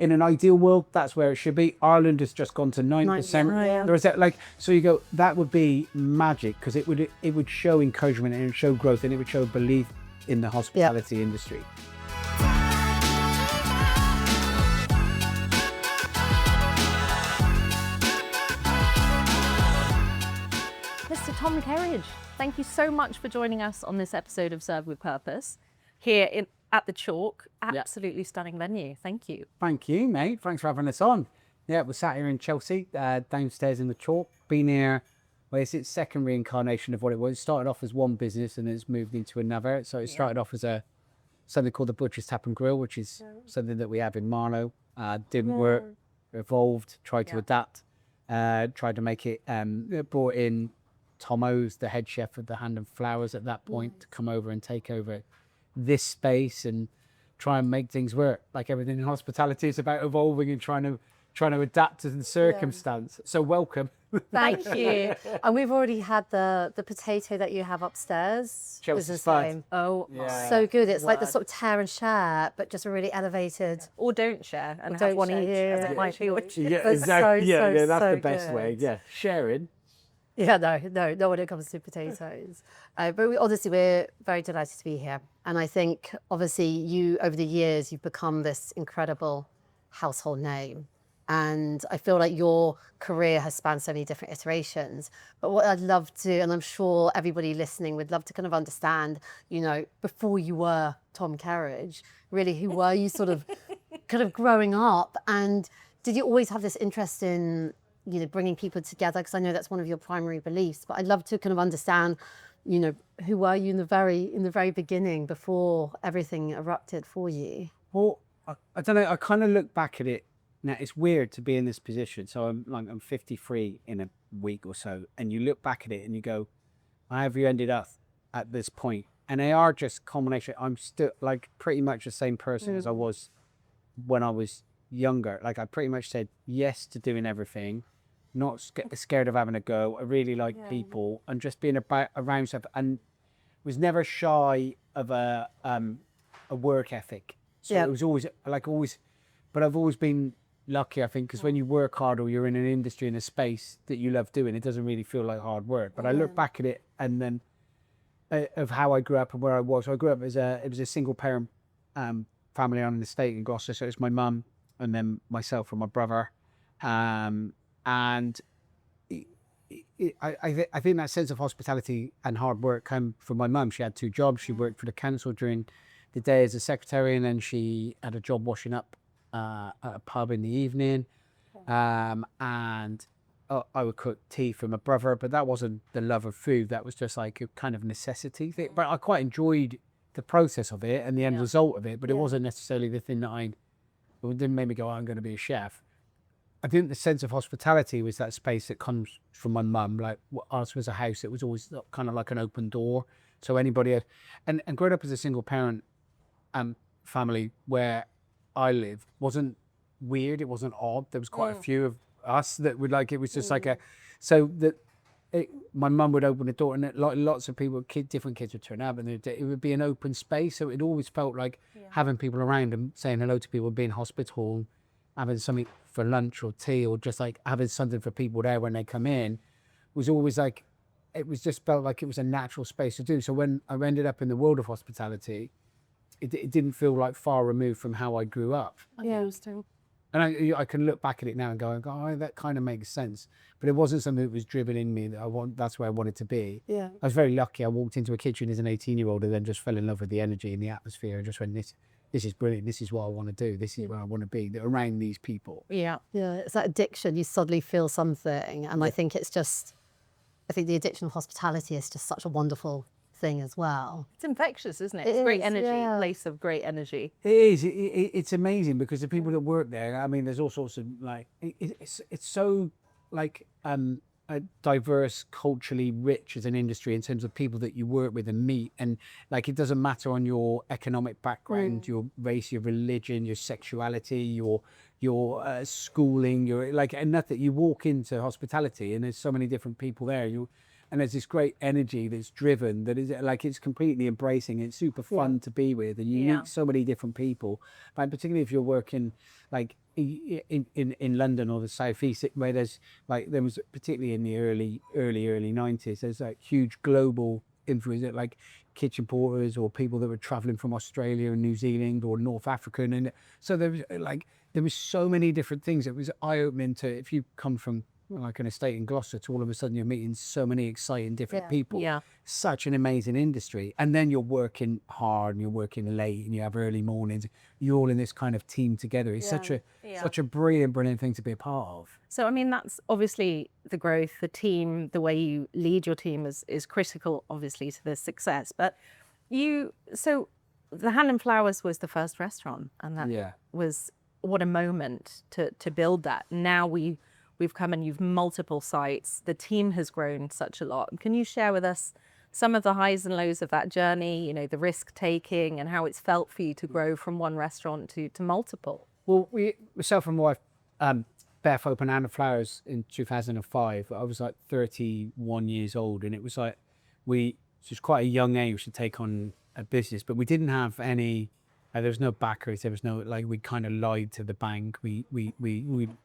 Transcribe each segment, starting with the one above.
in an ideal world, that's where it should be. Ireland has just gone to 9%. There is that, like, so you go, that would be magic, because it would show encouragement, and it would show growth, and it would show belief in the hospitality industry. Mr. Tom Kerridge, thank you so much for joining us on this episode of Serve with Purpose here at the Chalk. Absolutely stunning venue. Thank you. Thank you, mate. Thanks for having us on. Yeah, we're sat here in Chelsea, downstairs in the Chalk. Been here, well, it's its second reincarnation of what it was. It started off as one business and it's moved into another. So it started off as something called the Butcher's Tap and Grill, which is something that we have in Marlow. Didn't work, evolved, tried to adapt, tried to make it, brought in Tomo's, the head chef of the Hand and Flowers at that point, to come over and take over this space and try and make things work. Like everything in hospitality, is about evolving and trying to adapt to the circumstance. So welcome. Thank you. And we've already had the potato that you have upstairs. Chelsea's fun. Oh, so good. It's like the sort of tear and share, but just really elevated. Or don't share and don't have one share. each, as it might be. Yeah, But exactly. so That's so the best good. way. Yeah, sharing. Yeah, no, when it comes to potatoes. But honestly, we're very delighted to be here. And I think, obviously, you, over the years, you've become this incredible household name. And I feel like your career has spanned so many different iterations. But what I'd love to, and I'm sure everybody listening would love to kind of understand, you know, before you were Tom Kerridge, really, who were you sort of kind of growing up? And did you always have this interest in, you know, bringing people together? Because I know that's one of your primary beliefs, but I'd love to kind of understand, you know, who were you in the very beginning before everything erupted for you? Well, I don't know. I kind of look back at it now. It's weird to be in this position. So I'm 53 in a week or so, and you look back at it and you go, "How have you ended up at this point?" And they are just combination. I'm still like pretty much the same person as I was when I was younger. Like I pretty much said yes to doing everything. Not scared of having a go. I really like people and just being around stuff, and was never shy of a work ethic. So it was always but I've always been lucky, I think, because when you work hard or you're in an industry, in a space that you love doing, it doesn't really feel like hard work. But I look back at it and then of how I grew up and where I was. So I grew up as it was a single parent family on an estate in Gloucester. So it was my mum and then myself and my brother. And I think that sense of hospitality and hard work came from my mum. She had two jobs. She worked for the council during the day as a secretary, and then she had a job washing up at a pub in the evening. And I would cook tea for my brother, but that wasn't the love of food. That was just like a kind of necessity thing. But I quite enjoyed the process of it and the end result of it, but it wasn't necessarily the thing that it didn't make me go, oh, I'm going to be a chef. I think the sense of hospitality was that space that comes from my mum. Like ours was a house, it was always kind of like an open door. So anybody, and growing up as a single parent family where I live wasn't weird, it wasn't odd. There was quite a few of us that would like, it was just like my mum would open the door and lots of people, different kids would turn up, and it would be an open space. So it always felt like having people around and saying hello to people, being hospitable, having something for lunch or tea, or just like having something for people there when they come in, was always like, it was just felt like it was a natural space to do. So when I ended up in the world of hospitality, it didn't feel like far removed from how I grew up. Interesting. And I can look back at it now and go, oh, that kind of makes sense. But it wasn't something that was driven in me that that's where I wanted to be. Yeah. I was very lucky. I walked into a kitchen as an 18-year-old and then just fell in love with the energy and the atmosphere and just went, this is brilliant. This is what I want to do. This is where I want to be, around these people. Yeah. It's that addiction. You suddenly feel something. And I think the addiction of hospitality is just such a wonderful thing as well. It's infectious, isn't it? It's great energy, place of great energy. It is. It's amazing because the people that work there, I mean, there's all sorts of like, it's so like diverse, culturally rich as an industry in terms of people that you work with and meet. And like, it doesn't matter on your economic background, your race, your religion, your sexuality, your schooling, your like, and nothing. You walk into hospitality and there's so many different people there. And there's this great energy that's driven, that is like, it's completely embracing. It's super fun to be with, and you meet so many different people. But particularly if you're working like in London or the southeast, where there was particularly in the early 90s, there's like huge global influence, like kitchen porters or people that were traveling from Australia and New Zealand or North Africa, and so there was so many different things. It was eye-opening to, if you come from like an estate in Gloucester, to all of a sudden you're meeting so many exciting different people. Yeah. Such an amazing industry. And then you're working hard and you're working late and you have early mornings. You're all in this kind of team together. It's such a brilliant thing to be a part of. So, I mean, that's obviously the growth, the team, the way you lead your team is critical, obviously, to the success. But so the Hand and Flowers was the first restaurant, and that was, what a moment to build that. Now we've come and you've multiple sites. The team has grown such a lot. Can you share with us some of the highs and lows of that journey, you know, the risk taking and how it's felt for you to grow from one restaurant to multiple? Well, myself and my wife, Beth opened Hand and Flowers in 2005. I was like 31 years old, and it was like it was quite a young age to take on a business, but we didn't have any. There was no backers. There was no, like, we kind of lied to the bank. We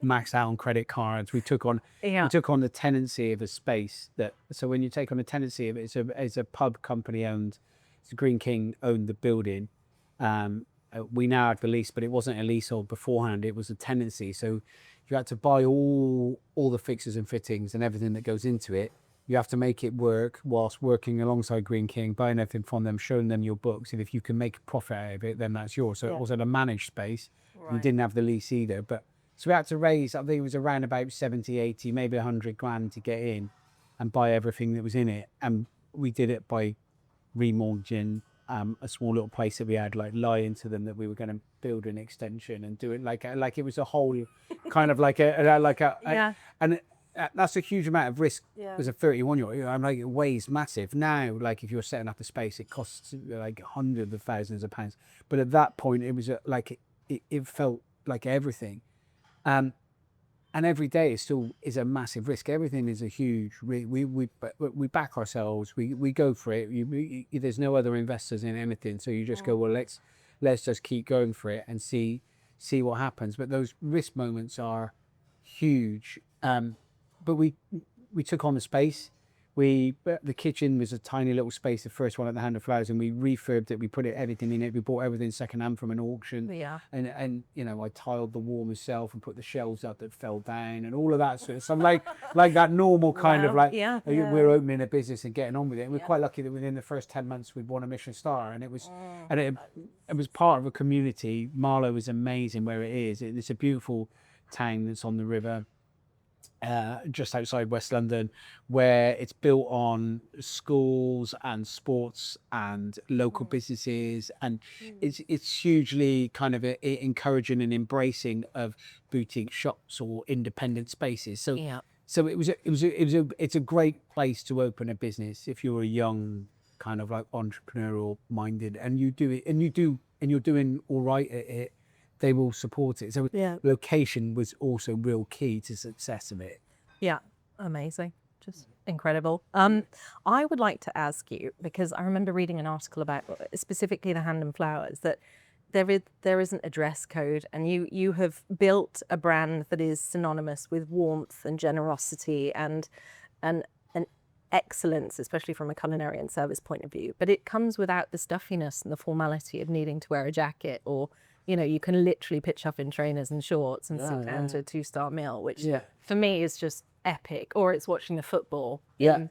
maxed out on credit cards. We took on the tenancy of a space so when you take on a tenancy of it, it's a pub company owned. It's Green King owned the building. We now had the lease, but it wasn't a leasehold beforehand. It was a tenancy. So you had to buy all the fixtures and fittings and everything that goes into it. You have to make it work whilst working alongside Green King, buying everything from them, showing them your books. And if you can make a profit out of it, then that's yours. So it wasn't a managed space. Right. You didn't have the lease either. So we had to raise, I think it was around about 70, 80, maybe 100 grand to get in and buy everything that was in it. And we did it by remortgaging a small little place that we had, like lying to them that we were going to build an extension and do it like it was a whole kind of that's a huge amount of risk as a 31-year-old. I'm like, it weighs massive. Now, like, if you're setting up a space, it costs like hundreds of thousands of pounds. But at that point, it was like it felt like everything. And every day is a massive risk. Everything is a huge risk. We back ourselves. We go for it. There's no other investors in anything, so you just go, well, let's just keep going for it and see what happens. But those risk moments are huge. But we took on the space. The kitchen was a tiny little space, the first one at the Hand of Flowers, and we refurbed it. We put everything in it. We bought everything secondhand from an auction. Yeah. And you know, I tiled the wall myself and put the shelves up that fell down and all of that sort of stuff. Like that normal kind of like, we're opening a business and getting on with it. And we're quite lucky that within the first 10 months we'd won a Michelin star, and it was part of a community. Marlow is amazing where it is. It's a beautiful town that's on the river. Just outside West London, where it's built on schools and sports and local businesses, and it's hugely kind of encouraging and embracing of boutique shops or independent spaces. So it's a great place to open a business if you're a young kind of like entrepreneurial minded, and you do it, and you're doing all right at it. They will support it. So location was also real key to success of it. Yeah, amazing. Just incredible. I would like to ask you, because I remember reading an article about specifically the Hand and Flowers, that there isn't a dress code, and you have built a brand that is synonymous with warmth and generosity and excellence, especially from a culinary and service point of view. But it comes without the stuffiness and the formality of needing to wear a jacket, or you know, you can literally pitch up in trainers and shorts and sit down to a 2-star meal, which for me is just epic. Or it's watching the football, in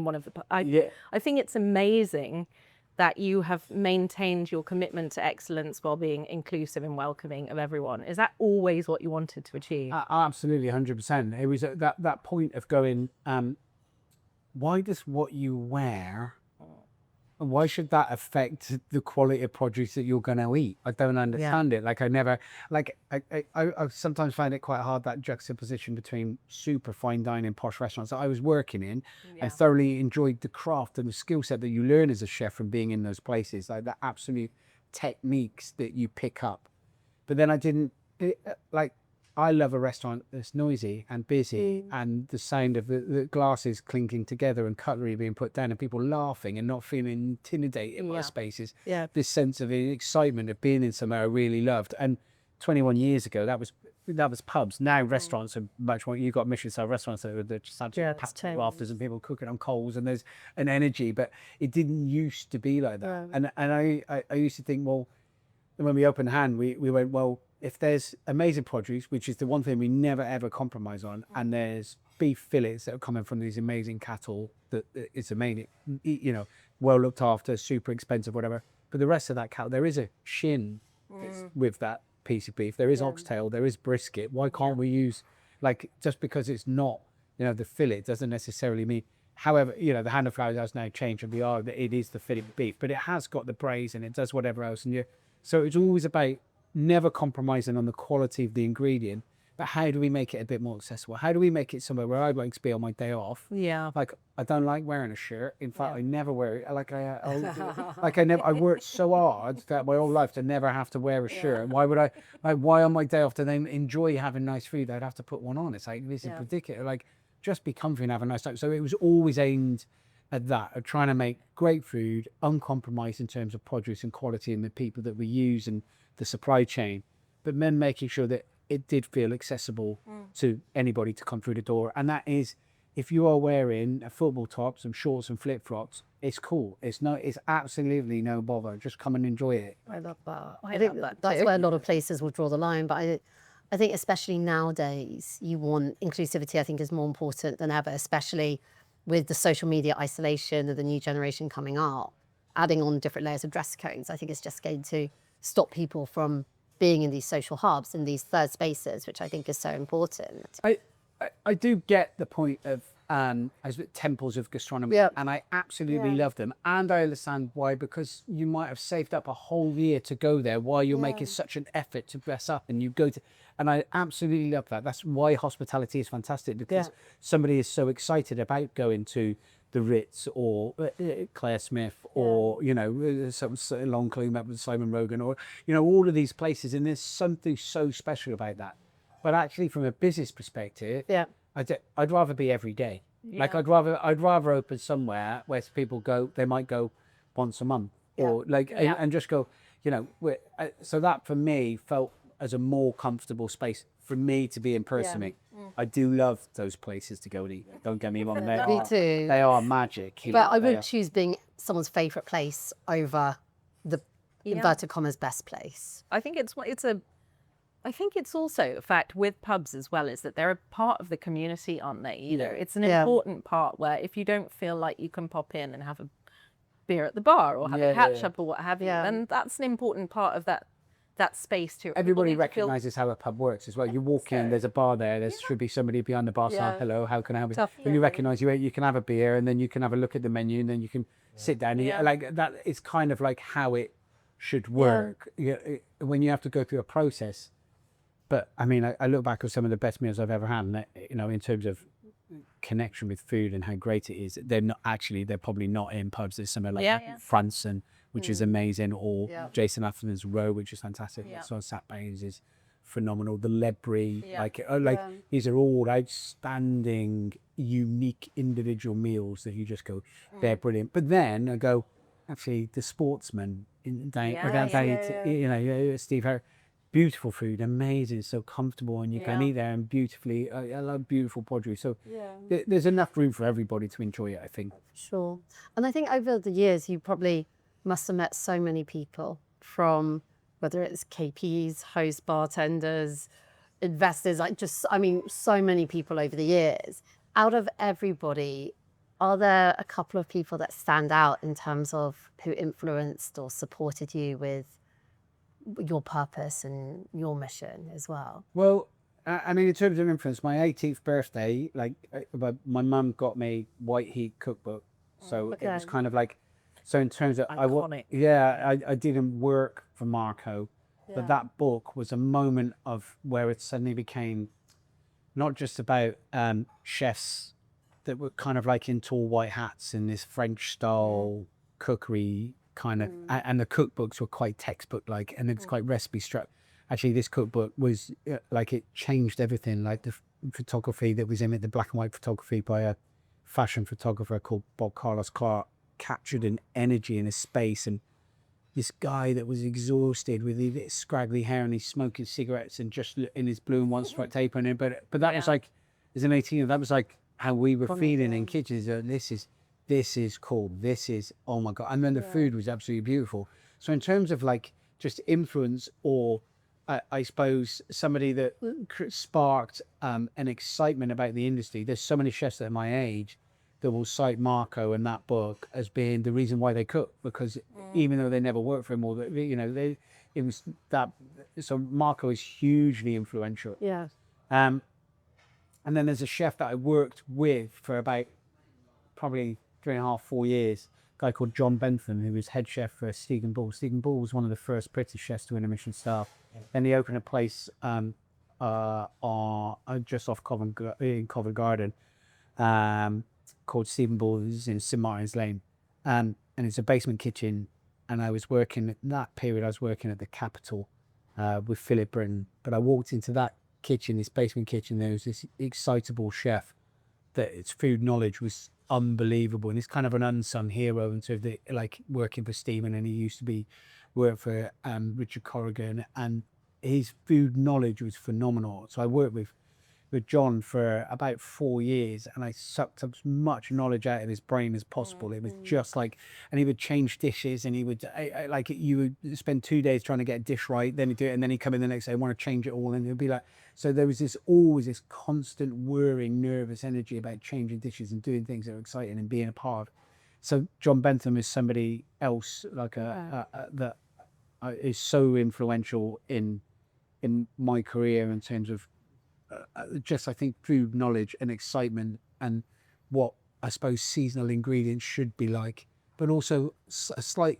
one of the... I think it's amazing that you have maintained your commitment to excellence while being inclusive and welcoming of everyone. Is that always what you wanted to achieve? Absolutely, 100%. It was at that point of going, why does what you wear... why should that affect the quality of produce that you're going to eat? I don't understand it. Like I sometimes find it quite hard, that juxtaposition between super fine dining posh restaurants that I was working in and thoroughly enjoyed the craft and the skill set that you learn as a chef from being in those places, like the absolute techniques that you pick up. But then I love a restaurant that's noisy and busy and the sound of the glasses clinking together and cutlery being put down and people laughing and not feeling intimidated by spaces. Yeah. This sense of excitement of being in somewhere I really loved. And 21 years ago, that was pubs. Now restaurants are much more. You've got Michelin-star restaurants that are just packed with rafters and people cooking on coals, and there's an energy. But it didn't used to be like that. And I used to think, well, when we opened Hand, we went, well, if there's amazing produce, which is the one thing we never ever compromise on, and there's beef fillets that are coming from these amazing cattle that it's amazing, well looked after, super expensive, whatever. But the rest of that cattle, there is a shin with that piece of beef. There is oxtail, there is brisket. Why can't we use, like, just because it's not, the fillet doesn't necessarily mean. However, the Hand and Flowers has now changed, and we are that it is the fillet beef, but it has got the braise and it does whatever else, so it's always about never compromising on the quality of the ingredient. But how do we make it a bit more accessible? How do we make it somewhere where I'd like to be on my day off? Yeah. Like, I don't like wearing a shirt. In fact, I never wear it. I worked so hard that my whole life to never have to wear a shirt. Why would I? Like, why on my day off to then enjoy having nice food? I'd have to put one on. It's like, this is ridiculous. Like, just be comfy and have a nice time. So it was always aimed at that, of trying to make great food, uncompromised in terms of produce and quality and the people that we use and the supply chain, but then making sure that it did feel accessible to anybody to come through the door. And that is, if you are wearing a football top, some shorts and flip-flops, it's cool. It's absolutely no bother. Just come and enjoy it. I love that. I think that's where a lot of places will draw the line. But I think especially nowadays, you want inclusivity, I think, is more important than ever, especially with the social media isolation of the new generation coming up. Adding on different layers of dress codes, I think it's just going to stop people from being in these social hubs, in these third spaces, which I think is so important. I do get the point of temples of gastronomy, and I absolutely love them, and I understand why, because you might have saved up a whole year to go there, why you're making such an effort to dress up, and you go to, and I absolutely love that. That's why hospitality is fantastic, because somebody is so excited about going to the Ritz or Claire Smith or some long clean up with Simon Rogan, or all of these places, and there's something so special about that. But actually, from a business perspective, I'd rather be every day. Like, I'd rather open somewhere where people go, they might go once a month, or and just go, so that for me felt as a more comfortable space for me to be in personally. I do love those places to go and eat. Don't get me wrong, Me too. They are magic. But I would choose being someone's favourite place over the inverted commas best place. I think it's also a fact with pubs as well, is that they're a part of the community, aren't they? It's an important part where if you don't feel like you can pop in and have a beer at the bar or have a catch up or what have you, then that's an important part of that space too. Everybody recognises how a pub works as well. You walk in, there's a bar there, there should be somebody behind the bar saying, hello, how can I help you? When you recognise you can have a beer, and then you can have a look at the menu, and then you can sit down. And like that is kind of like how it should work. When you have to go through a process. But I mean, I look back at some of the best meals I've ever had, and in terms of connection with food and how great it is, they're probably not in pubs. There's somewhere like Franson, which is amazing, or Jason Atherton's Row, which is fantastic. So Sat Baines is phenomenal. The Ledbury, these are all outstanding, unique individual meals that you just go, they're brilliant. But then I go, actually, the Sportsman Steve Harris. Beautiful food, amazing, so comfortable, and you can eat there and beautifully. I love beautiful produce, so there's enough room for everybody to enjoy it, I think. Sure. And I think over the years, you probably must have met so many people, from whether it's KPs, hosts, bartenders, investors, so many people over the years. Out of everybody, are there a couple of people that stand out in terms of who influenced or supported you with your purpose and your mission as well? Well, I mean, in terms of influence, my 18th birthday, my mum got me White Heat cookbook, so it was kind of like, so in terms of iconic. I didn't work for Marco, but that book was a moment of where it suddenly became not just about chefs that were kind of like in tall white hats in this French style cookery kind of, and the cookbooks were quite textbook like, and it's quite recipe struck. Actually, this cookbook was it changed everything. Like the photography that was in it, the black and white photography by a fashion photographer called Bob Carlos Clark, captured an energy in a space, and this guy that was exhausted with his scraggly hair and he's smoking cigarettes and just in his blue and white striped apron. But that was like, as an 18, that was like how we were feeling in kitchens. This is cool. This is, oh my God. And then the food was absolutely beautiful. So in terms of like just influence or I suppose somebody that sparked an excitement about the industry, there's so many chefs that are my age that will cite Marco and that book as being the reason why they cook, because even though they never worked for him or it was that. So Marco is hugely influential. Yeah. And then there's a chef that I worked with for about probably 3.5, 4 years, a guy called John Bentham, who was head chef for Stephen Bull. Stephen Bull was one of the first British chefs to win a Michelin-star. Then he opened a place just off in Covent Garden, called Stephen Bull's in St Martin's Lane, and it's a basement kitchen. And I was working at that period. I was working at the Capitol with Philip Britton. But I walked into that kitchen, this basement kitchen. There was this excitable chef that its food knowledge was unbelievable, and he's kind of an unsung hero in terms of like working for Stephen. And he used to work for Richard Corrigan, and his food knowledge was phenomenal. So I worked with John for about 4 years, and I sucked up as much knowledge out of his brain as possible. It was just like, and he would change dishes, and he would like, you would spend 2 days trying to get a dish right, then he'd do it, and then he'd come in the next day and want to change it all, and it'd be like, so there was always this constant whirring, nervous energy about changing dishes and doing things that are exciting and being a part of it. So John Bentham is somebody else like that is so influential in my career in terms of just, I think, food knowledge and excitement and what I suppose seasonal ingredients should be like, but also a slight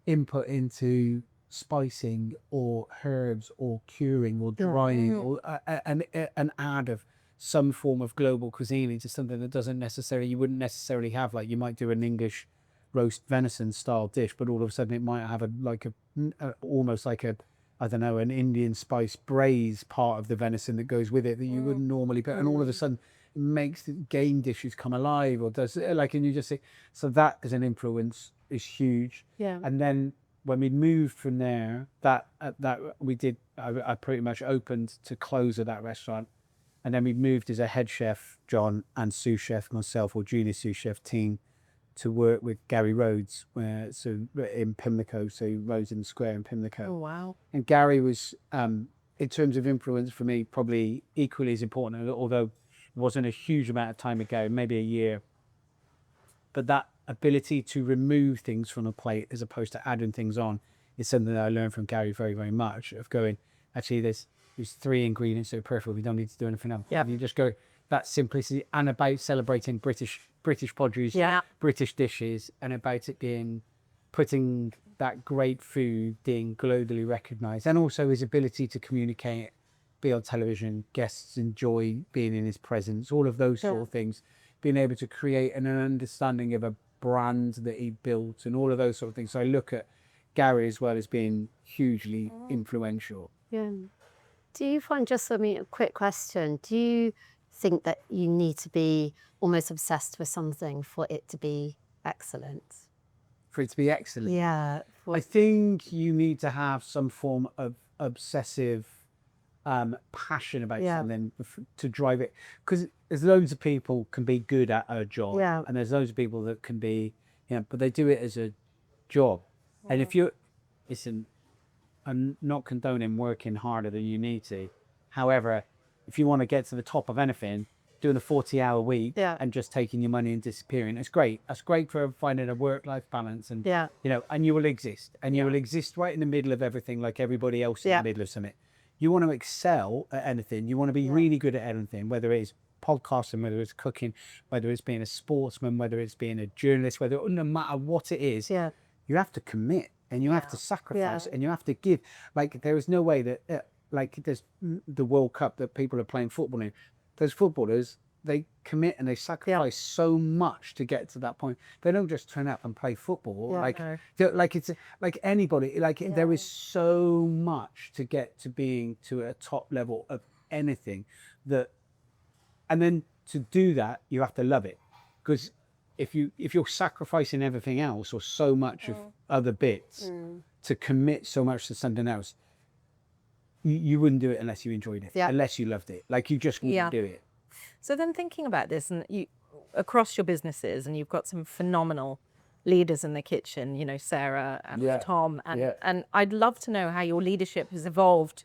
input into spicing or herbs or curing or drying or an add of some form of global cuisine into something that you wouldn't necessarily have. Like you might do an English roast venison style dish, but all of a sudden it might have almost like a, I don't know, an Indian spice braise part of the venison that goes with it that you wouldn't normally put, and all of a sudden it makes the game dishes come alive, or does like, and you just see. So that as an influence is huge. Yeah. And then when we moved from there, that we did, I pretty much opened to close of that restaurant, and then we moved as a head chef, John, and sous chef, myself, or junior sous chef team, to work with Gary Rhodes, in Pimlico, so Rhodes in the Square in Pimlico. Oh, wow. And Gary was, in terms of influence for me, probably equally as important, although it wasn't a huge amount of time with Gary, maybe a year. But that ability to remove things from a plate as opposed to adding things on is something that I learned from Gary very, very much, of going, actually, there's 3 ingredients that are perfect. We don't need to do anything else. Yeah. You just go, that simplicity, and about celebrating British produce, British dishes, and about it being, putting that great food being globally recognized, and also his ability to communicate, be on television, guests enjoy being in his presence, all of those sort of things, being able to create an understanding of a brand that he built and all of those sort of things. So I look at Gary as well as being hugely influential. Yeah. Do you find, just for me, a quick question, do you think that you need to be almost obsessed with something for it to be excellent? For it to be excellent? Yeah. I think you need to have some form of obsessive passion about something to drive it, because there's loads of people can be good at a job, and there's loads of people that can be, but they do it as a job. And if you listen, I'm not condoning working harder than you need to, however, if you want to get to the top of anything, doing a 40-hour week and just taking your money and disappearing, it's great. That's great for finding a work-life balance, and and you will exist, and you will exist right in the middle of everything, like everybody else in the middle of something. You want to excel at anything. You want to be really good at anything, whether it's podcasting, whether it's cooking, whether it's being a sportsman, whether it's being a journalist, no matter what it is, you have to commit, and you have to sacrifice, and you have to give. Like, there is no way that, like, there's the World Cup that people are playing football in. Those footballers, they commit and they sacrifice so much to get to that point. They don't just turn up and play football. Like it's like anybody. Like there is so much to get to being to a top level of anything, and then to do that, you have to love it, because if you're sacrificing everything else or so much of other bits to commit so much to something else, you wouldn't do it unless you enjoyed it, unless you loved it. Like you just wouldn't do it. So then thinking about this, and you across your businesses, and you've got some phenomenal leaders in the kitchen, you know, Sarah and Tom, and I'd love to know how your leadership has evolved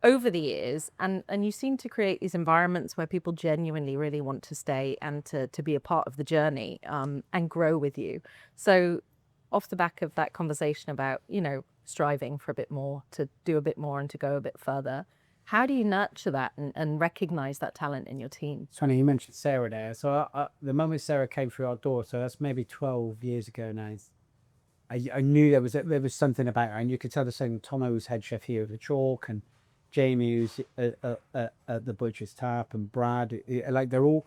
over the years, and you seem to create these environments where people genuinely really want to stay and to be a part of the journey, and grow with you. So off the back of that conversation about, you know, striving for a bit more, to do a bit more and to go a bit further, how do you nurture that and recognize that talent in your team? It's funny you mentioned Sarah there. So the moment Sarah came through our door, so that's maybe 12 years ago now, I knew there was something about her, and you could tell the same. Tomo, who's head chef here at the Chalk, and Jamie, who's at the Butcher's Tap, and Brad, like they're all,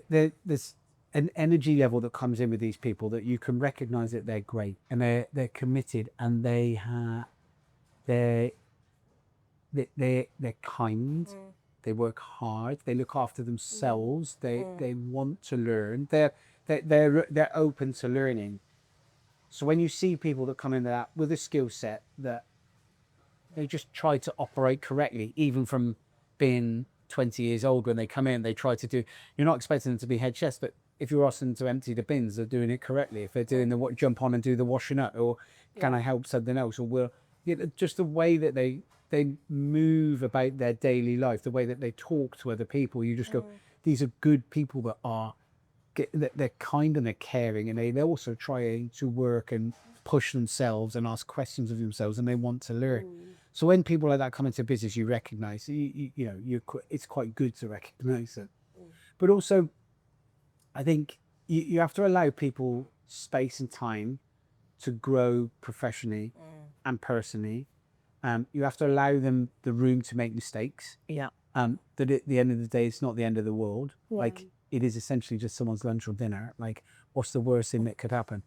there's an energy level that comes in with these people that you can recognize that they're great and they're committed, and they're kind, they work hard, they look after themselves, they want to learn, they're open to learning. So when you see people that come in that with a skill set that they just try to operate correctly, even from being 20 years old, when they come in, they try to do, you're not expecting them to be head chefs, but if you're asking them to empty the bins, they're doing it correctly. If they're doing the jump on and do the washing up, or can I help something else, or just the way that they move about their daily life, the way that they talk to other people, you just go, these are good people that they're kind and they're caring, and they're also trying to work and push themselves and ask questions of themselves, and they want to learn. So when people like that come into business, you recognize, it's quite good to recognize it. But also, I think you have to allow people space and time to grow professionally and personally. You have to allow them the room to make mistakes. That at the end of the day, it's not the end of the world. Like, it is essentially just someone's lunch or dinner. Like, what's the worst thing that could happen?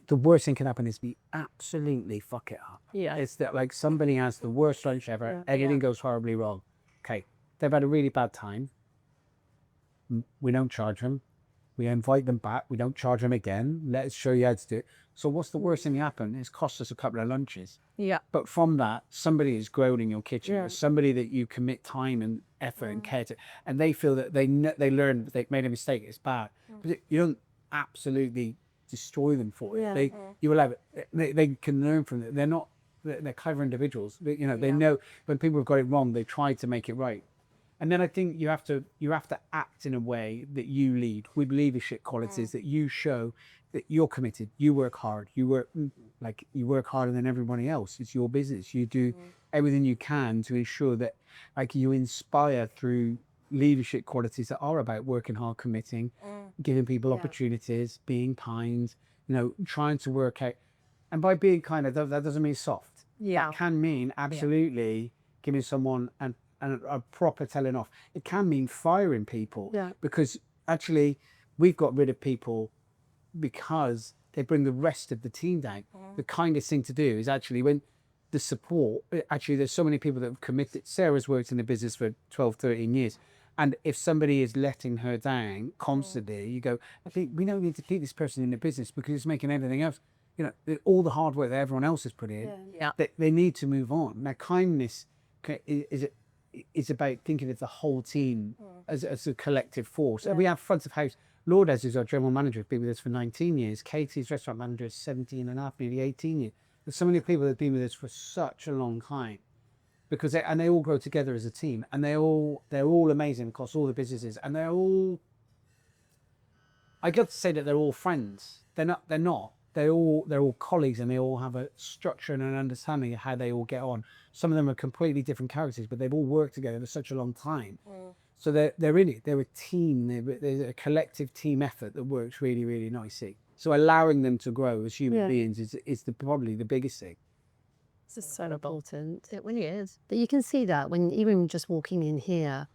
The worst thing can happen is we absolutely fuck it up. It's that, like, somebody has the worst lunch ever, everything goes horribly wrong. Okay, they've had a really bad time. We don't charge them. We invite them back. We don't charge them again. Let's show you how to do it. So what's the worst thing that happen? It's cost us a couple of lunches. But from that, somebody is grown in your kitchen. Somebody that you commit time and effort and care to, and they feel that they learn they made a mistake. It's bad, but you don't absolutely destroy them for it. You allow it. They can learn from it. They're clever individuals. They know when people have got it wrong, they try to make it right. And then I think you have to act in a way that you lead with leadership qualities, that you show that you're committed, you work hard, you work harder than everybody else. It's your business. You do everything you can to ensure that, like, you inspire through leadership qualities that are about working hard, committing, giving people opportunities, being kind, trying to work out. And by being kind, that doesn't mean soft. That can mean absolutely giving someone and a proper telling off. It can mean firing people, because actually we've got rid of people because they bring the rest of the team down. The kindest thing to do is actually, when the support, actually there's so many people that have committed. Sarah's worked in the business for 12, 13 years. And if somebody is letting her down constantly, you go, I think we don't need to keep this person in the business because it's making everything else, all the hard work that everyone else has put in, they need to move on. Now, kindness is about thinking of the whole team as a collective force. And we have front of house. Lourdes, who's our general manager, has been with us for 19 years. Katie's restaurant manager is 17 and a half, nearly 18 years. There's so many people that have been with us for such a long time, because they all grow together as a team, and they're all amazing across all the businesses, and they're all, I got to say that they're all friends. They're not. They're all colleagues, and they all have a structure and an understanding of how they all get on. Some of them are completely different characters, but they've all worked together for such a long time. So they're in it. They're a team. There's a collective team effort that works really, really nicely. So allowing them to grow as human beings is probably the biggest thing. This is so important. It really is. But you can see that when even just walking in here,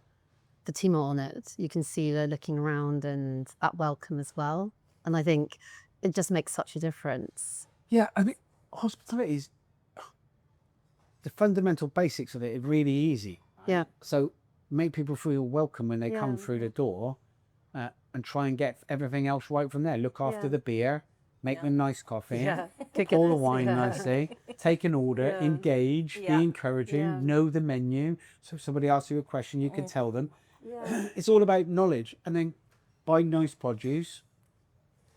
the team are on it. You can see they're looking around and that welcome as well. And I think it just makes such a difference. Yeah, I mean, hospitality is the fundamental basics of it are really easy. Yeah. So make people feel welcome when they come through the door. and try and get everything else right from there. Look after the beer, make them nice coffee, pour the wine nicely, take an order, engage, be encouraging, know the menu. So if somebody asks you a question, you can tell them. It's all about knowledge. And then buy nice produce.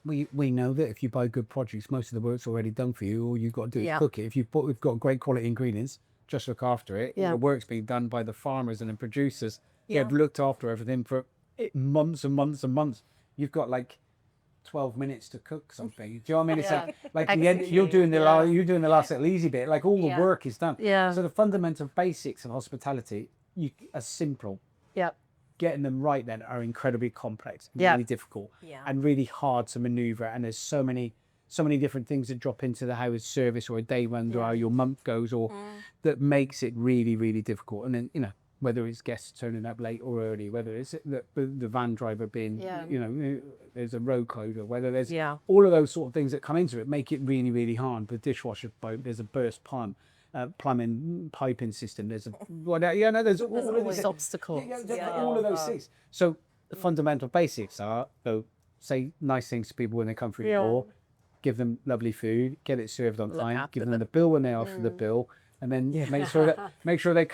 We know that if you buy good produce, most of the work's already done for you. All you've got to do is cook it. If we've got great quality ingredients, just look after it. The work's being done by the farmers and the producers. They've looked after everything for months and months and months. You've got like 12 minutes to cook something. Do you know what I mean? It's like the end, you're doing the last little easy bit. Like all the work is done. So the fundamental basics of hospitality are simple. Getting them right then are incredibly complex, really difficult, and really hard to maneuver. And there's so many different things that drop into the how a service or a day runs or how your month goes, or that makes it really, really difficult. And then, you know, whether it's guests turning up late or early, whether it's the van driver being, you know, there's a road closure, whether there's all of those sort of things that come into it, make it really, really hard. The dishwasher, there's a burst pump. Plumbing, piping system. There's there's always obstacles. All of those things. So the fundamental basics are: say nice things to people when they come through the door, give them lovely food, get it served on time, give them the bill when they ask for the bill, and then make sure they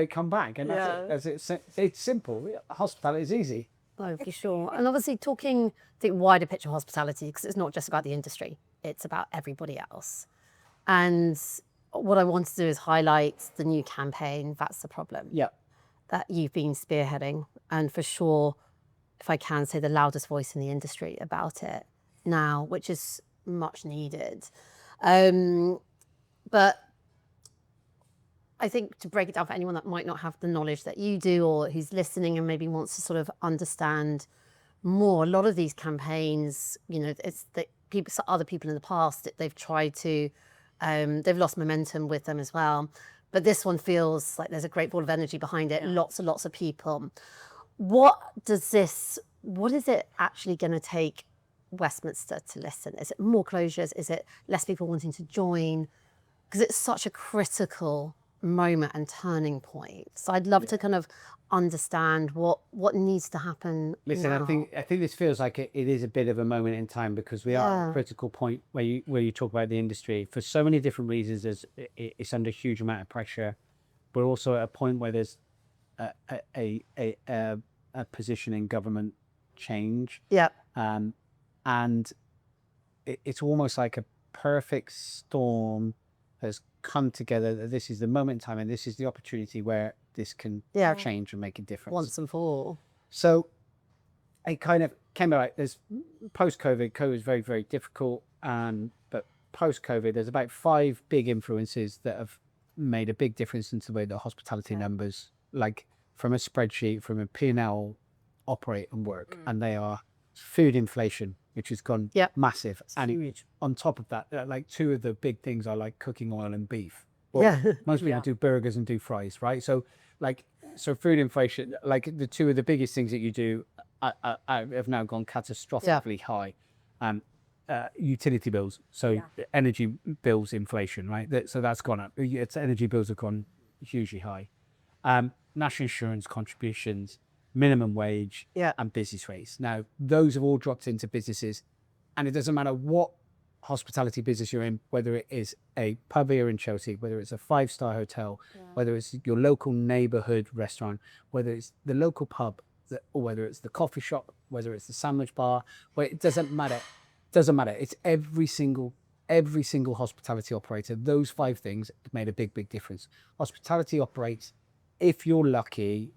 come back. And that's it. It's simple. Hospitality is easy. Oh, for sure. And obviously talking the wider picture of hospitality, because it's not just about the industry, it's about everybody else. And what I want to do is highlight the new campaign, That's the Problem, that you've been spearheading. And for sure, if I can say the loudest voice in the industry about it now, which is much needed. But I think to break it down for anyone that might not have the knowledge that you do, or who's listening and maybe wants to sort of understand more, a lot of these campaigns, you know, it's that other people in the past, that they've tried to, they've lost momentum with them as well. But this one feels like there's a great ball of energy behind it, lots and lots of people. What is it actually going to take Westminster to listen? Is it more closures? Is it less people wanting to join? Because it's such a critical moment and turning point. So I'd love to kind of understand what needs to happen. Listen, now. I think this feels like it is a bit of a moment in time, because we are at a critical point where you talk about the industry for so many different reasons. It's under a huge amount of pressure. We're also at a point where there's a position in government change. And it's almost like a perfect storm has come together, that this is the moment in time and this is the opportunity where this can change and make a difference once and for all. So I kind of came out, there's post-COVID, COVID is very, very difficult, but post-COVID there's about 5 big influences that have made a big difference into the way the hospitality numbers, like from a spreadsheet, from a P&L, operate and work. And they are food inflation, which has gone massive. And huge. On top of that, like 2 of the big things are like cooking oil and beef. Well, most people do burgers and do fries, right? So food inflation, like the 2 of the biggest things that you do have now gone catastrophically high. Utility bills, so energy bills inflation, right? So that's gone up. Energy bills have gone hugely high. National insurance contributions, minimum wage, and business rates. Now, those have all dropped into businesses, and it doesn't matter what hospitality business you're in, whether it is a pub here in Chelsea, whether it's a 5-star hotel, whether it's your local neighborhood restaurant, whether it's the local pub, or whether it's the coffee shop, whether it's the sandwich bar, it doesn't matter. Doesn't matter. It's every single hospitality operator. Those 5 things have made a big, big difference. Hospitality operates, if you're lucky,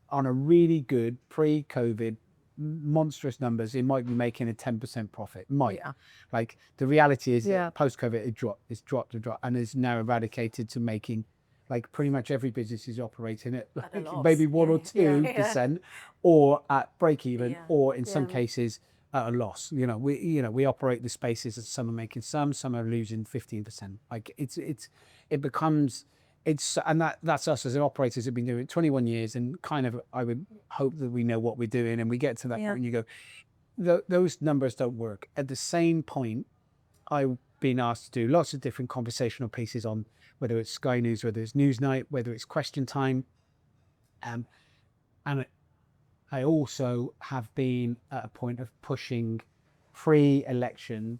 on a really good pre-COVID monstrous numbers, it might be making a 10% profit. Like the reality is post-COVID it's dropped and is now eradicated to making, like pretty much every business is operating at like maybe 1 or 2%, or at break even, or in some cases at a loss. We operate the spaces that some are making some are losing 15%. Like that's us as an operators have been doing it 21 years, and kind of I would hope that we know what we're doing, and we get to that point and you go, those numbers don't work. At the same point, I've been asked to do lots of different conversational pieces on whether it's Sky News, whether it's Newsnight, whether it's Question Time, and I also have been at a point of pushing pre-election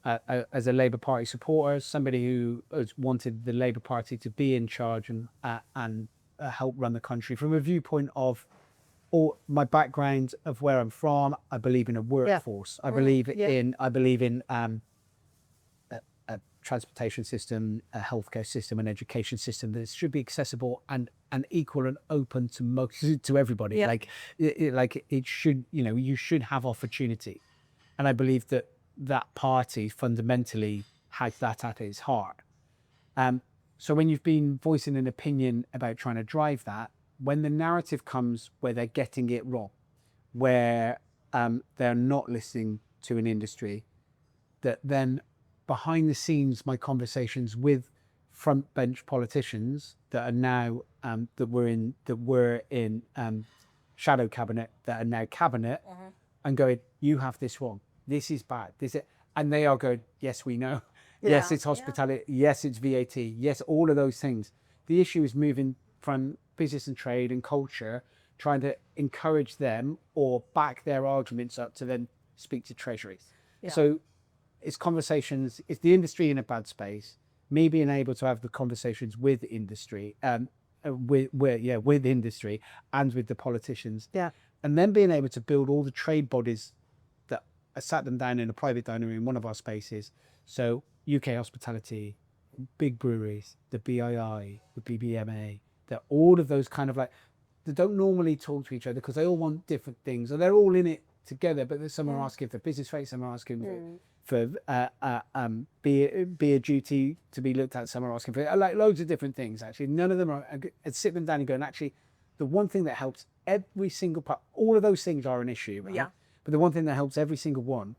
as a Labour Party supporter, somebody who has wanted the Labour Party to be in charge and help run the country from a viewpoint of all my background of where I'm from. I believe in a workforce. I believe in a transportation system, a healthcare system, an education system that should be accessible and equal and open to everybody. Like it should, you should have opportunity. And I believe that party fundamentally has that at its heart. So when you've been voicing an opinion about trying to drive that, when the narrative comes where they're getting it wrong, where they're not listening to an industry, that then behind the scenes, my conversations with front bench politicians that are now that were in shadow cabinet, that are now cabinet, and going, you have this wrong. This is bad. And they are going, yes, we know. Yes, it's hospitality. Yes, it's VAT. Yes, all of those things. The issue is moving from business and trade and culture, trying to encourage them or back their arguments up to then speak to Treasury. So it's conversations, it's the industry in a bad space, me being able to have the conversations with industry, with industry and with the politicians. And then being able to build all the trade bodies that I sat them down in a private dining room in one of our spaces. So UK hospitality, big breweries, the BII, the BBMA, that all of those kind of they don't normally talk to each other because they all want different things, and they're all in it together. But some are asking for business rates, some are asking for beer duty to be looked at, some are asking for loads of different things. Actually, none of them are. And sit them down and go, and actually, the one thing that helps every single part, all of those things are an issue, right? But the one thing that helps every single one,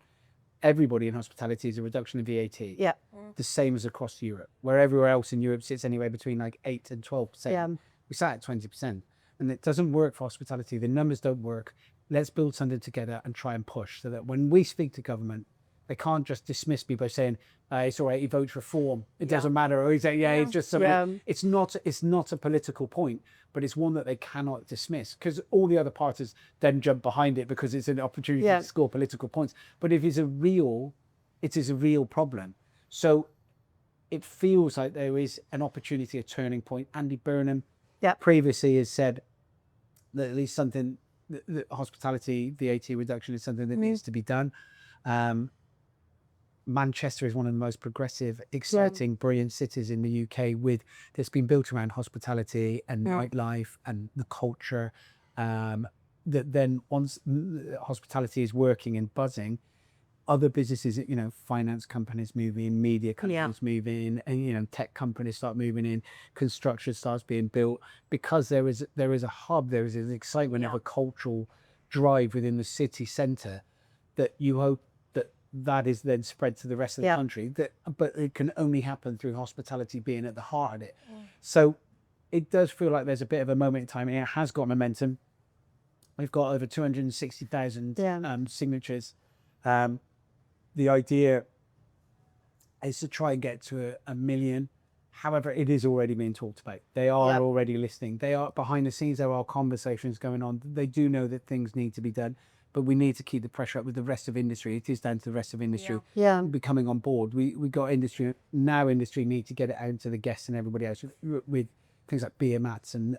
everybody in hospitality, is a reduction in VAT. The same as across Europe, where everywhere else in Europe sits anywhere between 8 and 12%. We sat at 20%, and it doesn't work for hospitality. The numbers don't work. Let's build something together and try and push so that when we speak to government, they can't just dismiss me by saying it's all right, he votes reform. It doesn't matter. Or he's like, it's just something. It's not a political point, but it's one that they cannot dismiss because all the other parties then jump behind it because it's an opportunity to score political points. But if it is a real problem. So it feels like there is an opportunity, a turning point. Andy Burnham previously has said that at least something, that hospitality VAT reduction is something that needs to be done. Manchester is one of the most progressive, exciting, brilliant cities in the UK that's been built around hospitality and nightlife and the culture. That then once hospitality is working and buzzing, other businesses, finance companies move in, media companies move in, and tech companies start moving in, construction starts being built because there is a hub, there is an excitement of a cultural drive within the city centre that you hope that is then spread to the rest of the country. But it can only happen through hospitality being at the heart of it. So it does feel like there's a bit of a moment in time, and it has got momentum. We've got over 260,000 signatures. The idea is to try and get to a million. However, it is already being talked about. They are already listening. They are behind the scenes. There are conversations going on. They do know that things need to be done, but we need to keep the pressure up with the rest of industry. It is down to the rest of industry becoming on board. We got industry now. Industry need to get it out to the guests and everybody else with things like beer mats and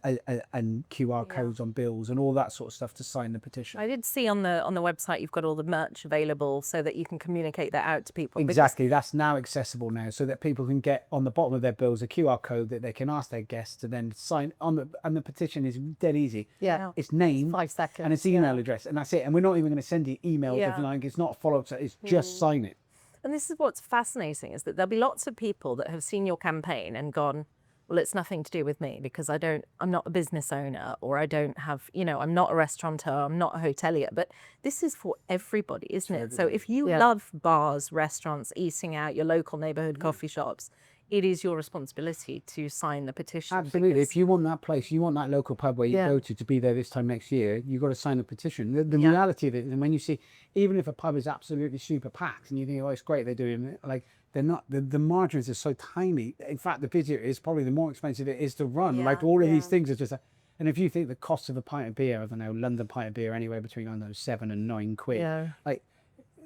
QR codes on bills and all that sort of stuff to sign the petition. I did see on the website you've got all the merch available so that you can communicate that out to people. Exactly, that's now accessible now, so that people can get on the bottom of their bills a QR code that they can ask their guests to then sign on. And the petition is dead easy. It's name, 5 seconds, and it's email address, and that's it. And we're not even going to send you emails. It's not a follow-up. It's just sign it. And this is what's fascinating, is that there'll be lots of people that have seen your campaign and gone, well, it's nothing to do with me because I'm not a business owner, or I don't have, I'm not a restaurateur, I'm not a hotelier. But this is for everybody, isn't it? So if you love bars, restaurants, eating out, your local neighborhood coffee shops, it is your responsibility to sign the petition. Absolutely. If you want that place, you want that local pub where you go to be there this time next year, you've got to sign the petition. The reality of it, and when you see, even if a pub is absolutely super packed and you think, oh, it's great, they're doing it, they're not, the margins are so tiny. In fact, the busier it is, probably the more expensive it is to run. All of these things are just, And if you think the cost of a pint of beer, I don't know, London pint of beer, anywhere between, I don't know, £7 and £9, Yeah. like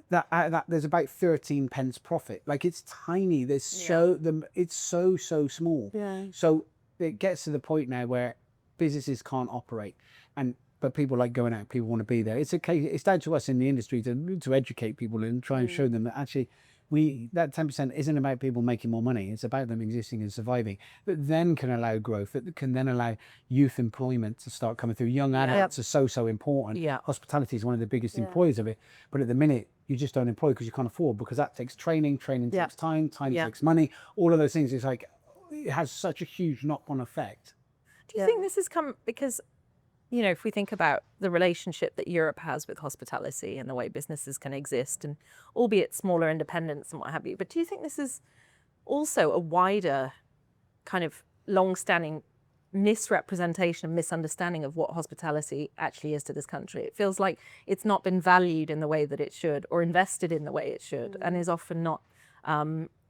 that there's about 13 pence profit. Like it's tiny. It's so small. Yeah. So it gets to the point now where businesses can't operate, but people like going out. People want to be there. It's down to us in the industry to educate people and try and show them that actually that 10% isn't about people making more money. It's about them existing and surviving. That then can allow growth. That can then allow youth employment to start coming through. Young adults are so important. Yeah. Hospitality is one of the biggest employers of it. But at the minute, you just don't employ because you can't afford, because that takes training. Training takes time. Time takes money. All of those things. It's like it has such a huge knock-on effect. Do you think this has come because, you know, if we think about the relationship that Europe has with hospitality and the way businesses can exist, and albeit smaller independents and what have you, but do you think this is also a wider kind of long-standing misrepresentation and misunderstanding of what hospitality actually is to this country? It feels like it's not been valued in the way that it should, or invested in the way it should, and is often not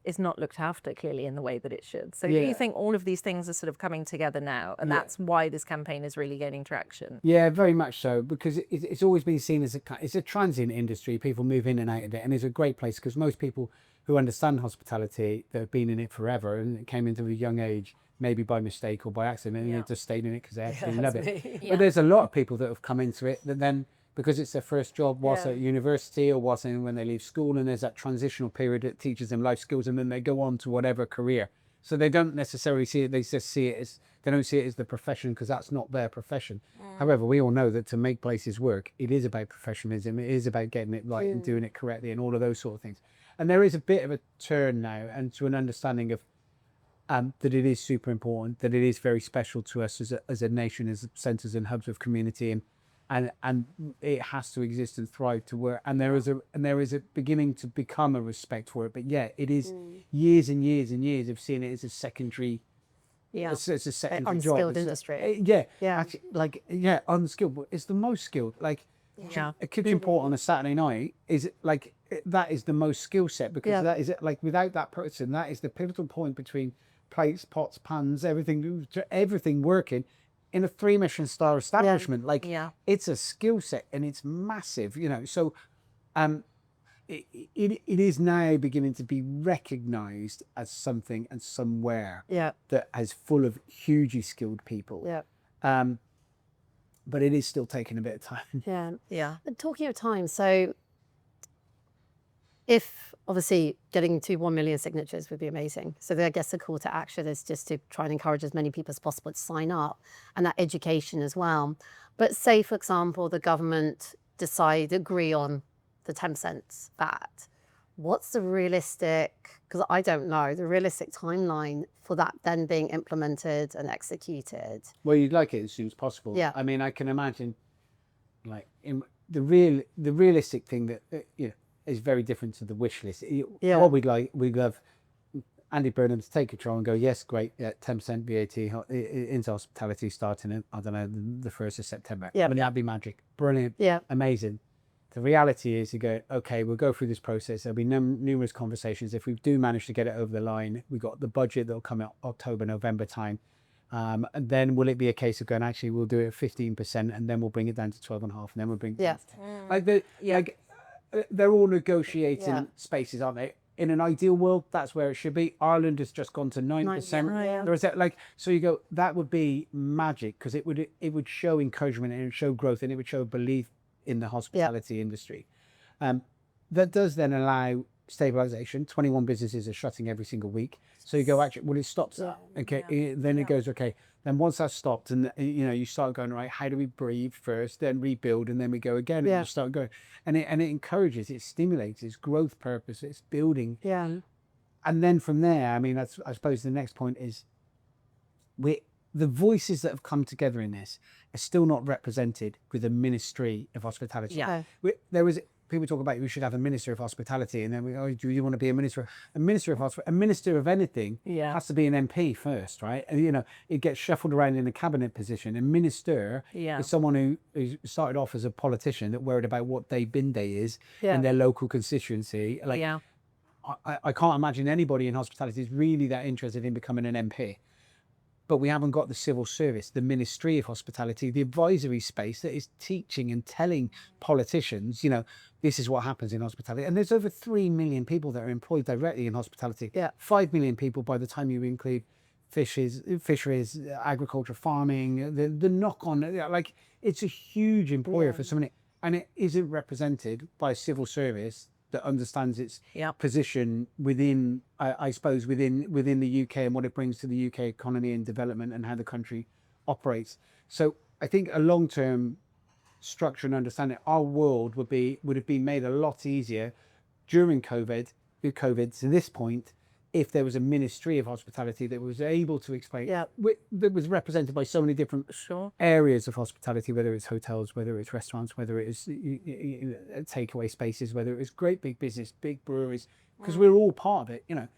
is not looked after clearly in the way that it should. So do you think all of these things are sort of coming together now, and that's why this campaign is really gaining traction? Yeah, very much so, because it's always been seen as it's a transient industry. People move in and out of it, and it's a great place because most people who understand hospitality, they've been in it forever and it came into a young age, maybe by mistake or by accident, and they just stayed in it because they actually love it. But there's a lot of people that have come into it that then, because it's their first job whilst at university or when they leave school, and there's that transitional period that teaches them life skills, and then they go on to whatever career. So they don't necessarily see it, they just see it as, they don't see it as the profession because that's not their profession. However, we all know that to make places work, it is about professionalism, it is about getting it right and doing it correctly and all of those sort of things. And there is a bit of a turn now and to an understanding of that it is super important, that it is very special to us as a nation, as centres and hubs of community, and it has to exist and thrive to work. And there is a beginning to become a respect for it. But yeah, it is years and years and years of seeing it as a secondary, it's a secondary job. Unskilled industry. Actually, unskilled, but it's the most skilled. Like a kitchen port on a Saturday night is like that is the most skill set, because that is like without that person, that is the pivotal point between plates, pots, pans, everything working in a 3-Michelin-star establishment. Like it's a skill set and it's massive, you know. So it is now beginning to be recognized as something and somewhere that is full of hugely skilled people. But it is still taking a bit of time. And talking of time, so if obviously getting to 1 million signatures would be amazing. So I guess the call to action is just to try and encourage as many people as possible to sign up, and that education as well. But say, for example, the government agree on the 10% VAT. What's the realistic, because I don't know, the realistic timeline for that then being implemented and executed? Well, you'd like it as soon as possible. Yeah. I mean, I can imagine, like, in the realistic thing that you know is very different to the wish list. What we'd love Andy Burnham to take control and go, yes, great, 10% VAT into hospitality starting, I don't know, the 1st of September. I mean, that'd be magic. Brilliant. Amazing. The reality is you go, okay, we'll go through this process. There'll be numerous conversations. If we do manage to get it over the line, we've got the budget that'll come out October, November time. And then will it be a case of going, actually, we'll do it at 15% and then we'll bring it down to 12.5 and then we'll bring it down to 10. They're all negotiating spaces, aren't they? In an ideal world, that's where it should be. Ireland has just gone to 9%. There is that, like, so you go, that would be magic, because it would show encouragement and it would show growth and it would show belief in the hospitality industry. That does then allow stabilization. 21 businesses are shutting every single week. So you go, actually, well, it stops. Then it goes, okay. Then once that's stopped, and you know, you start going, right, how do we breathe first, then rebuild, and then we go again, and you start going, and it encourages, it stimulates, it's growth purpose, it's building. And then from there, I mean, I suppose the next point is the voices that have come together in this are still not represented with the Ministry of Hospitality. People talk about we should have a Minister of Hospitality, and then do you want to be a minister? A minister of anything has to be an MP first, right? And you know, it gets shuffled around in a cabinet position. A minister is someone who started off as a politician that worried about what day bin day is in their local constituency. Like, I can't imagine anybody in hospitality is really that interested in becoming an MP. but we haven't got the civil service, the Ministry of Hospitality, the advisory space that is teaching and telling politicians, you know, this is what happens in hospitality. And there's over 3 million people that are employed directly in hospitality. 5 million people by the time you include fisheries, agriculture, farming, the knock on, like, it's a huge employer for so many, and it isn't represented by a civil service that understands its position within, I suppose, within the UK and what it brings to the UK economy and development and how the country operates. So I think a long-term structure and understanding our world would have been made a lot easier during COVID to this point, if there was a Ministry of Hospitality that was able to explain, that was represented by so many different areas of hospitality, whether it's hotels, whether it's restaurants, whether it is takeaway spaces, whether it was great big business, big breweries, because we're all part of it, you know,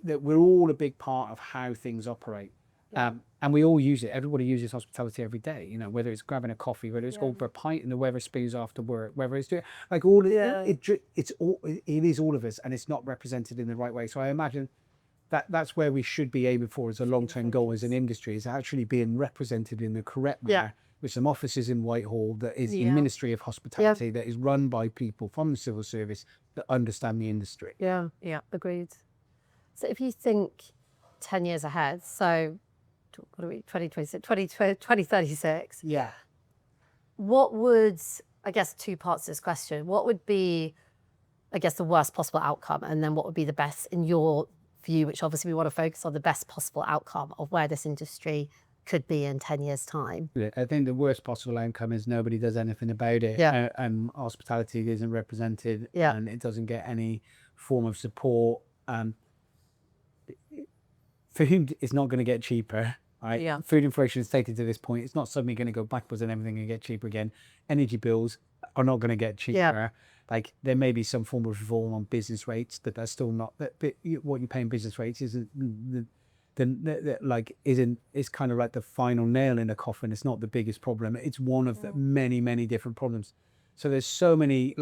that we're all a big part of how things operate. And we all use it. Everybody uses hospitality every day, you know, whether it's grabbing a coffee, whether it's going for a pint in the Wetherspoons after work, whether it's doing, like, all it is all of us, and it's not represented in the right way. So I imagine that's where we should be aiming for as a long-term goal as an industry, is actually being represented in the correct manner, with some offices in Whitehall that is the Ministry of Hospitality, that is run by people from the civil service that understand the industry. Agreed. So if you think 10 years ahead, so what are we, 2026, 2036? What would, I guess, two parts to this question. What would be, I guess, the worst possible outcome? And then what would be the best, in your view, which obviously we want to focus on, the best possible outcome of where this industry could be in 10 years' time? I think the worst possible outcome is nobody does anything about it. And hospitality isn't represented, and it doesn't get any form of support. Food is not going to get cheaper. Right? Food inflation is taken to this point. It's not suddenly going to go backwards and everything and get cheaper again. Energy bills are not going to get cheaper. Like, there may be some form of reform on business rates, but that's still not that. But what you pay in business rates isn't it's kind of like the final nail in the coffin. It's not the biggest problem. It's one of the many different problems. So there's so many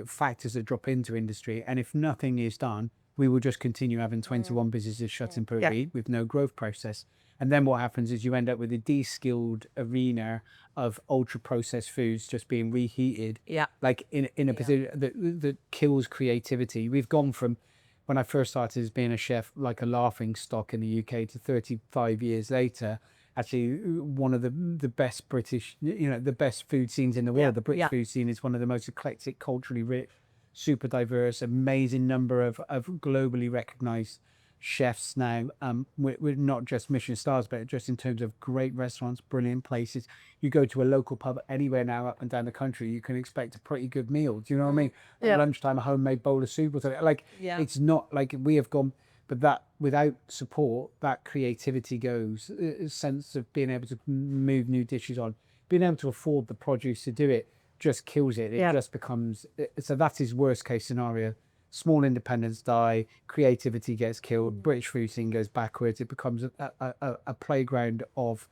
factors that drop into industry, and if nothing is done, we will just continue having 21 businesses shutting per week with no growth process. And then what happens is you end up with a de-skilled arena of ultra processed foods just being reheated, like in a position that kills creativity. We've gone from, when I first started as being a chef, like a laughing stock in the UK, to 35 years later, actually one of the best British, you know, the best food scenes in the world. The British food scene is one of the most eclectic, culturally rich, super diverse, amazing number of globally recognized chefs now, with not just Michelin stars, but just in terms of great restaurants, brilliant places. You go to a local pub anywhere now up and down the country, you can expect a pretty good meal. Do you know what I mean? At lunchtime, a homemade bowl of soup or something. Like, it's not like we have gone, but that without support, that creativity goes, a sense of being able to move new dishes on, being able to afford the produce to do it just kills it. It just becomes, so that is worst case scenario. Small independents die, creativity gets killed, British food scene goes backwards. It becomes a playground of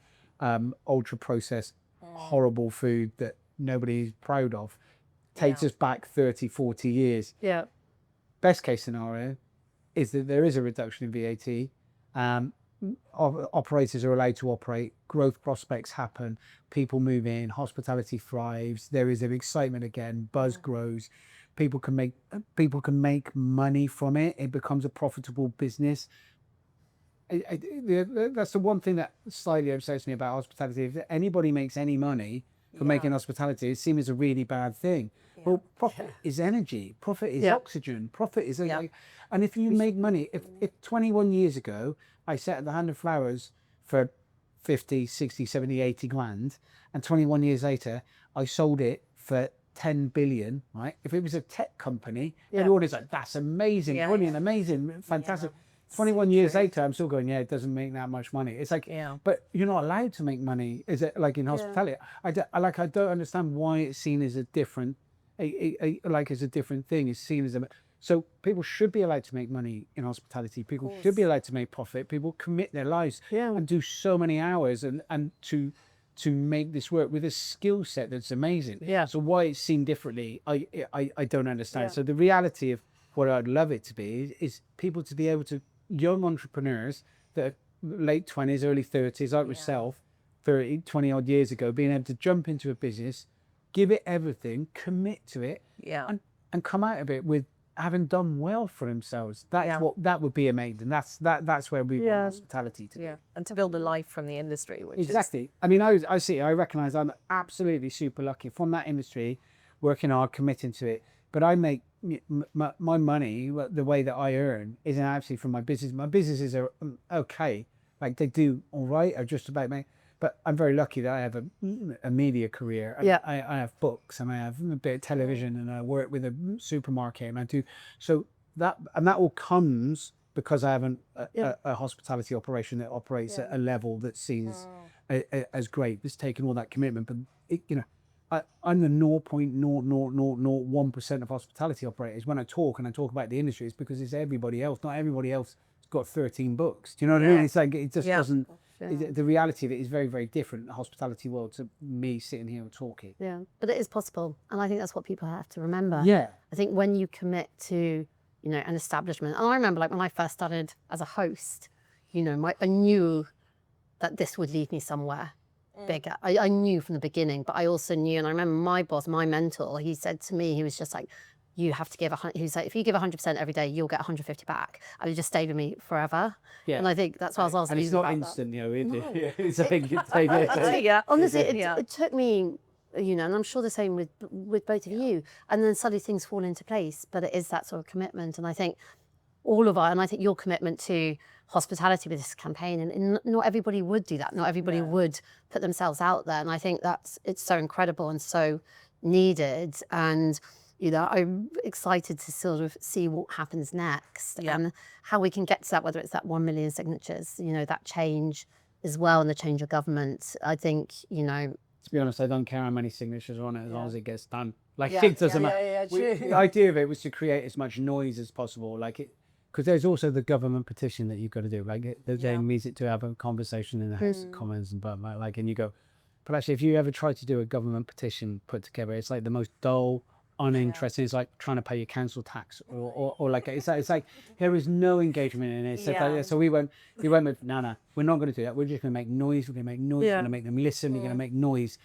ultra processed, horrible food that nobody's proud of. Takes us back 30, 40 years. Best case scenario is that there is a reduction in VAT. Operators are allowed to operate, growth prospects happen, people move in, hospitality thrives, there is an excitement again, buzz grows. People can make money from it. It becomes a profitable business. That's the one thing that slightly upsets me about hospitality. If anybody makes any money from making hospitality, it's seen as a really bad thing. Well, profit is energy. Profit is oxygen. Profit is and if you make money, if 21 years ago I sat at the Hand of Flowers for 50, 60, 70, 80 grand, and 21 years later I sold it for 10 billion, right? If it was a tech company, everybody's like, that's amazing, brilliant, amazing, fantastic. 21 years later, I'm still going, it doesn't make that much money. It's like, but you're not allowed to make money. Is it like in hospitality? I don't understand why it's seen as a different, as a different thing. It's seen as so people should be allowed to make money in hospitality. People should be allowed to make profit. People commit their lives and do so many hours and to make this work with a skill set that's amazing. So why it's seen differently, I don't understand. So the reality of what I'd love it to be is people to be able to, young entrepreneurs that late 20s, early 30s, like myself, 30, 20 odd years ago, being able to jump into a business, give it everything, commit to it, and come out of it with having done well for themselves. That would be amazing. That's where we want hospitality to be. And to build a life from the industry, which Exactly. I mean, I recognize I'm absolutely super lucky from that industry, working hard, committing to it. But I make my money, the way that I earn, isn't actually from my business. My businesses are okay, like they do all right, or just about me. But I'm very lucky that I have a media career. I have books, and I have a bit of television, and I work with a supermarket, and I do that all comes because I have a hospitality operation that operates at a level that sees as great. It's taken all that commitment, but I'm the 0.00001% of hospitality operators. When I talk about the industry, it's because it's everybody else. Not everybody else has got 13 books. Do you know what I mean? It's like it just doesn't. The reality of it is very, very different in the hospitality world to me sitting here and talking. Yeah, but it is possible, and I think that's what people have to remember. Yeah, I think when you commit to an establishment, and I remember like when I first started as a host, I knew that this would lead me somewhere bigger. I knew from the beginning, but I also knew, and I remember my boss, my mentor, he said to me, he was just like, you have to give he was like, if you give 100% every day, you'll get 150 back. And it just stayed with me forever. Yeah. And I think that's what I was asking. And it's not instant, it's a big honestly, it took me, and I'm sure the same with both of you. And then suddenly things fall into place, but it is that sort of commitment. And I think and I think your commitment to hospitality with this campaign, and not everybody would do that. Not everybody would put themselves out there. And I think it's so incredible and so needed. And I'm excited to sort of see what happens next and how we can get to that, whether it's that 1 million signatures, that change as well, and the change of government. I think, To be honest, I don't care how many signatures are on it as long as it gets done. It doesn't matter. The idea of it was to create as much noise as possible. Because there's also the government petition that you've got to do. The aim is it to have a conversation in the House of Commons and and you go, but actually, if you ever try to do a government petition put together, it's like the most dull, uninteresting. It's like trying to pay your council tax, or it's like there is no engagement in it. So we went with no, we're not going to do that. We're just going to make noise. We're going to make noise. We're going to make them listen. We're going to make noise,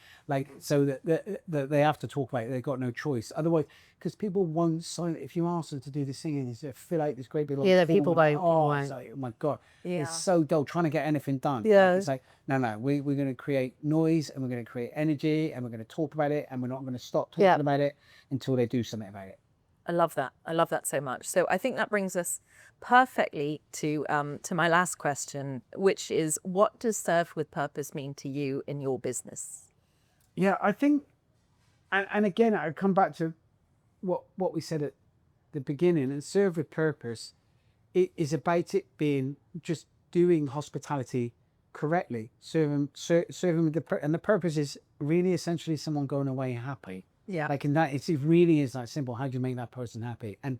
so that they have to talk about it. They've got no choice. Otherwise, because people won't sign it. If you ask them to do the singing, they feel like this great big the people won't. It's like, oh my god, it's so dull trying to get anything done. It's like no, we're going to create noise, and we're going to create energy, and we're going to talk about it, and we're not going to stop talking about it until they do something about it. I love that. I love that so much. So I think that brings us perfectly to my last question, which is, what does serve with purpose mean to you in your business? Yeah, I think, and again, I come back to what we said at the beginning, and serve with purpose, it is about it being just doing hospitality correctly, serving with and the purpose is really essentially someone going away happy. And that it really is that simple. How do you make that person happy? And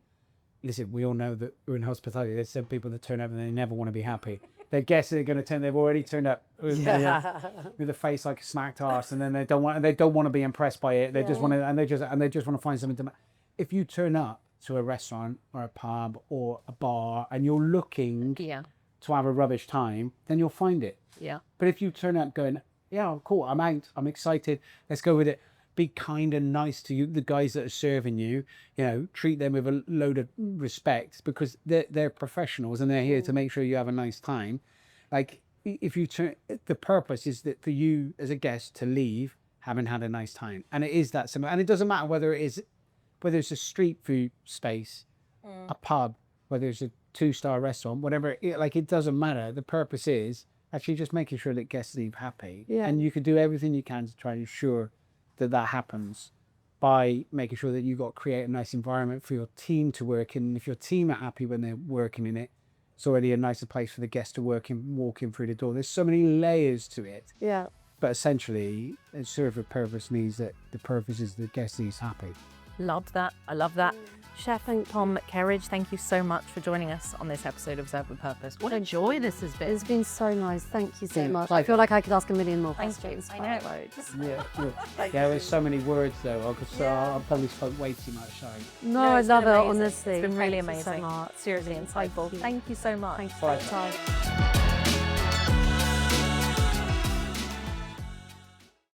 listen, we all know that we're in hospitality. There's some people that turn up and they never want to be happy. Their guests are going to turn. They've already turned up with a face like a smacked arse, and then they don't want to be impressed by it. They just want to, and they just want to find something to. If you turn up to a restaurant or a pub or a bar and you're looking to have a rubbish time, then you'll find it. But if you turn up going, cool, I'm out, I'm excited, let's go with it. Be kind and nice to the guys that are serving you. Treat them with a load of respect, because they're professionals and they're here to make sure you have a nice time. If you the purpose is that for you as a guest to leave having had a nice time, and it is that simple. And it doesn't matter whether it's a street food space, a pub, whether it's a 2-star restaurant, whatever. It doesn't matter. The purpose is actually just making sure that guests leave happy, and you can do everything you can to try and ensure that happens by making sure that you've got to create a nice environment for your team to work in. And if your team are happy when they're working in it, it's already a nicer place for the guests to walk in through the door. There's so many layers to it. But essentially, serve with purpose means that the purpose is the guest leaves happy. Love that. I love that. Chef Tom Kerridge, thank you so much for joining us on this episode of Serve with Purpose. What a joy this has been. It's been so nice. Thank you so much. I feel like I could ask a million more Thank questions. you. I know. There's so many words though. I probably spoke way too much. Sorry. No, I love it, honestly. It's been really Thank you amazing. so much. Seriously insightful. Thank you so much. Thanks for your time.